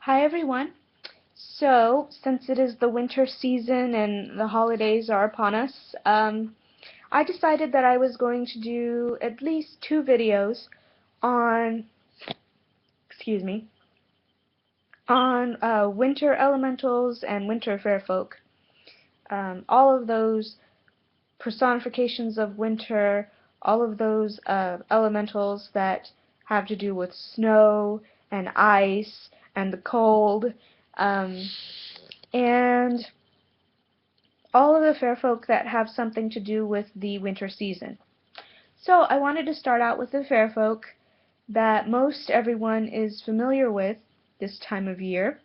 Hi everyone. So, since it is the winter season and the holidays are upon us, I decided that I was going to do at least two videos on, excuse me, on winter elementals and winter fair folk. All of those personifications of winter, all of those elementals that have to do with snow and ice and the cold. Um, and all of the fair folk that have something to do with the winter season. So I wanted to start out with the fair folk that most everyone is familiar with this time of year,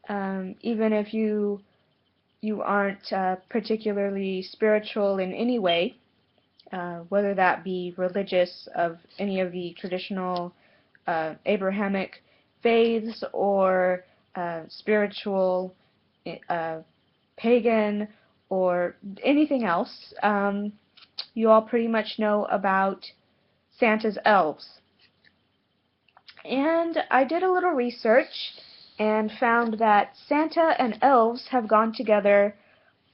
even if you aren't particularly spiritual in any way, whether that be religious of any of the traditional Abrahamic faiths or spiritual uh, pagan or anything else. You all pretty much know about Santa's elves. And I did a little research and found that Santa and elves have gone together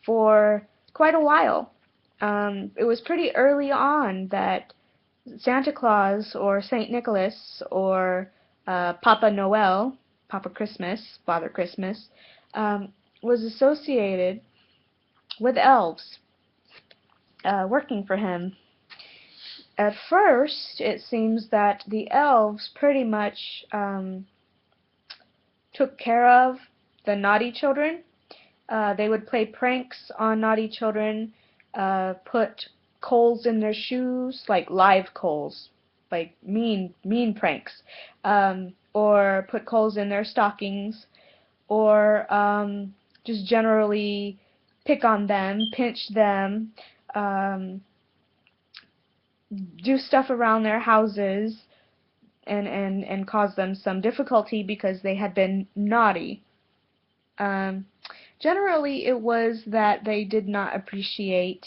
for quite a while. It was pretty early on that Santa Claus or Saint Nicholas or Papa Noel, Papa Christmas, Father Christmas, was associated with elves working for him. At first, it seems that the elves pretty much took care of the naughty children. They would play pranks on naughty children, put coals in their shoes, like live coals, like mean pranks, or put coals in their stockings, or just generally pick on them, pinch them, do stuff around their houses and cause them some difficulty because they had been naughty. Um, Generally, it was that they did not appreciate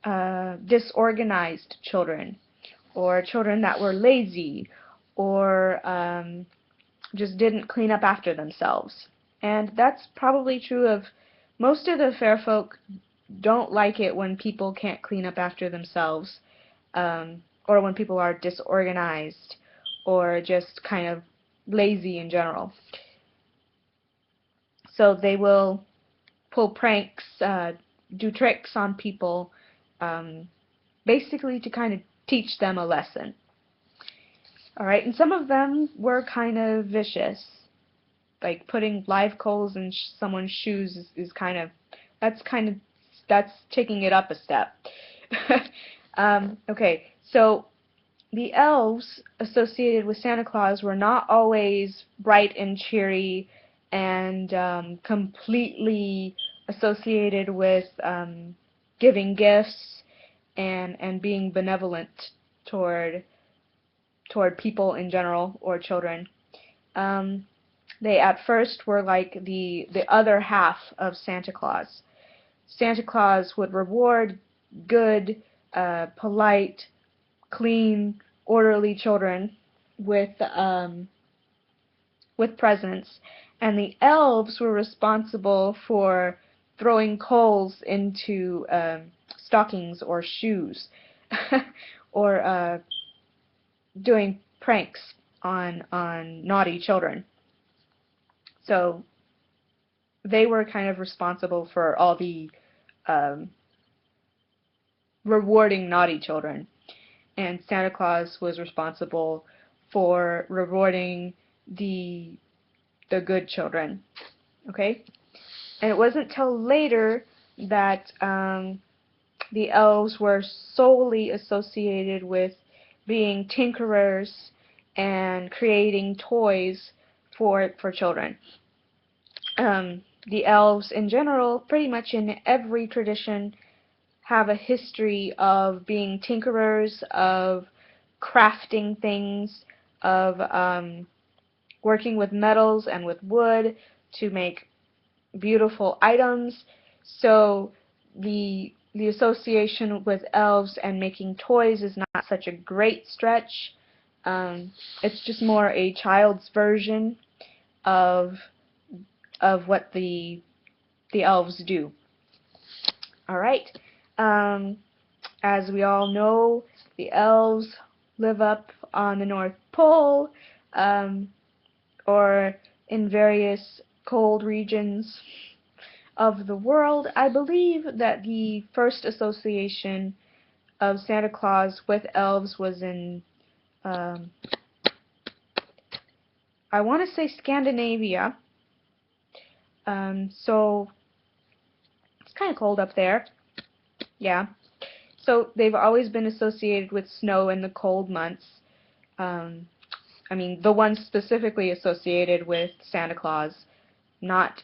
disorganized children or children that were lazy or just didn't clean up after themselves. And that's probably true of most of the fair folk. Don't like it when people can't clean up after themselves, or when people are disorganized or just kind of lazy in general. So they will pull pranks, do tricks on people, um, basically to kind of teach them a lesson. Alright, and some of them were kind of vicious. Like putting live coals in someone's shoes is kind of, that's taking it up a step. Okay, so the elves associated with Santa Claus were not always bright and cheery and completely associated with giving gifts and being benevolent toward people in general or children. They at first were like the other half of Santa Claus. Santa Claus would reward good, polite, clean, orderly children with presents, and the elves were responsible for throwing coals into stockings or shoes, or doing pranks on naughty children. So they were kind of responsible for all the um, rewarding naughty children, and Santa Claus was responsible for rewarding the good children. Okay, and it wasn't till later that the elves were solely associated with being tinkerers and creating toys for children. The elves in general, pretty much in every tradition, have a history of being tinkerers, of crafting things, of working with metals and with wood to make beautiful items. So the association with elves and making toys is not such a great stretch. It's just more a child's version of of what the elves do. All right. As we all know, the elves live up on the North Pole, um, or in various cold regions of the world. I believe that the first association of Santa Claus with elves was in, I want to say Scandinavia. So it's kind of cold up there. Yeah. So they've always been associated with snow in the cold months. I mean, the ones specifically associated with Santa Claus. Not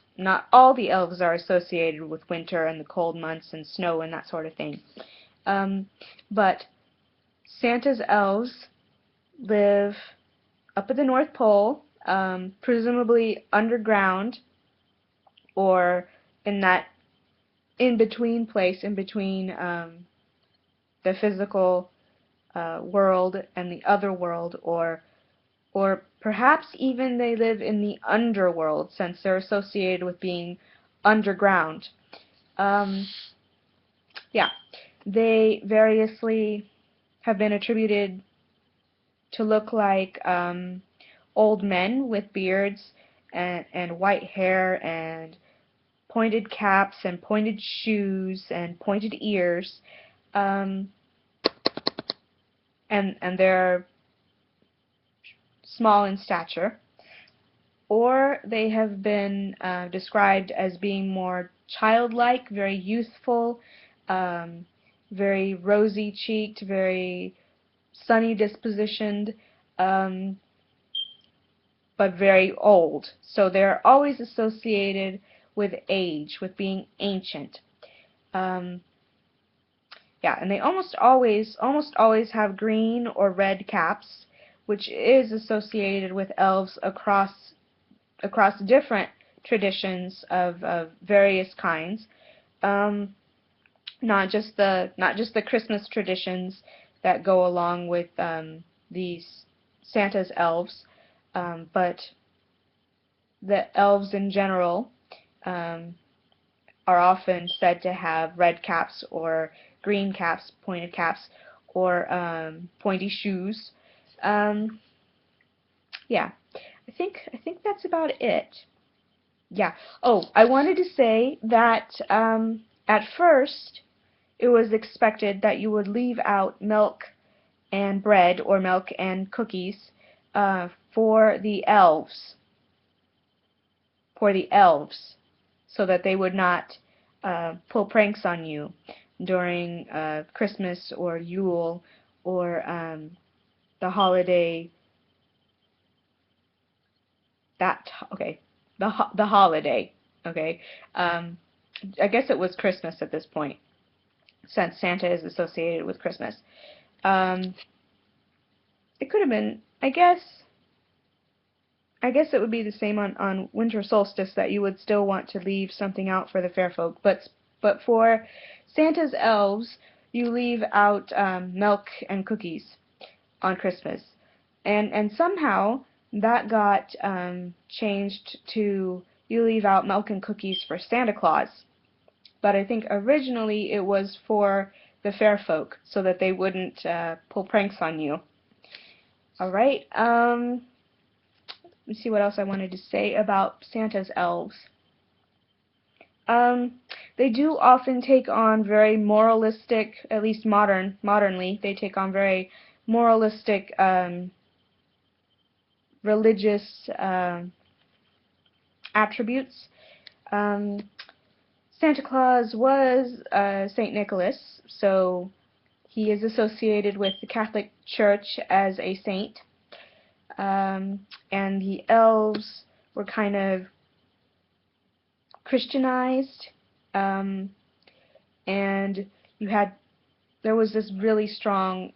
all the elves are associated with winter and the cold months and snow and that sort of thing. But Santa's elves live up at the North Pole, presumably underground or in that in-between place, in between the physical world and the other world, or perhaps even they live in the underworld, since they're associated with being underground. Yeah, they variously have been attributed to look like old men with beards and white hair and pointed caps and pointed shoes and pointed ears, and they're small in stature. Or they have been described as being more childlike, very youthful, very rosy-cheeked, very sunny dispositioned, but very old. So they're always associated with age, with being ancient. Yeah, and they almost always have green or red caps, which is associated with elves across different traditions of various kinds. Not just the Christmas traditions that go along with these Santa's elves, but the elves in general are often said to have red caps or green caps, pointed caps, or pointy shoes. Yeah, I think that's about it. Yeah. Oh, I wanted to say that at first it was expected that you would leave out milk and bread or milk and cookies for the elves, so that they would not pull pranks on you during Christmas or Yule or the holiday. Okay, the holiday. Okay, I guess it was Christmas at this point, since Santa is associated with Christmas. It could have been, I guess it would be the same on winter solstice, that you would still want to leave something out for the fair folk, but for Santa's elves, you leave out milk and cookies on Christmas, and somehow that got changed to you leave out milk and cookies for Santa Claus. But I think originally it was for the fair folk, so that they wouldn't pull pranks on you. Alright, let's see what else I wanted to say about Santa's elves. They do often take on very moralistic, at least modernly, they take on very moralistic, religious attributes. Santa Claus was Saint Nicholas, so he is associated with the Catholic Church as a saint. And the elves were kind of Christianized, and there was this really strong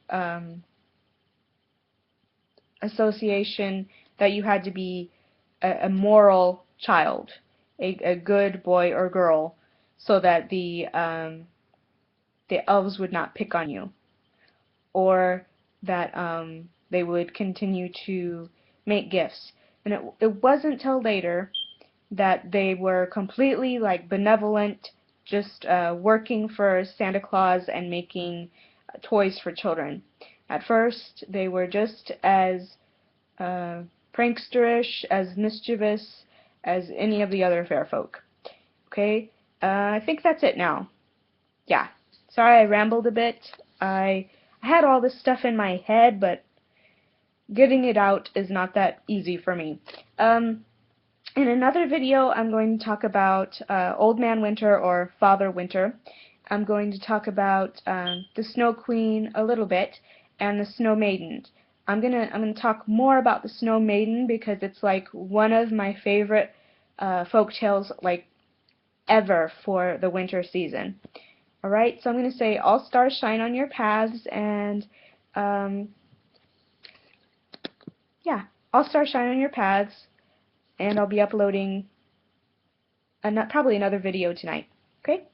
association that you had to be a moral child, a good boy or girl, so that the elves would not pick on you, or that they would continue to make gifts. And it wasn't till later that they were completely like benevolent, just working for Santa Claus and making toys for children. At first, they were just as prankster-ish, as mischievous as any of the other fair folk. Okay, I think that's it now. Yeah, sorry I rambled a bit. I had all this stuff in my head, but getting it out is not that easy for me. In another video, I'm going to talk about Old Man Winter or Father Winter. I'm going to talk about the Snow Queen a little bit and the Snow Maiden. I'm gonna talk more about the Snow Maiden because it's like one of my favorite folk tales like ever for the winter season. Alright, so I'm going to say all stars shine on your paths, and yeah, all stars shine on your paths, and I'll be uploading probably another video tonight. Okay?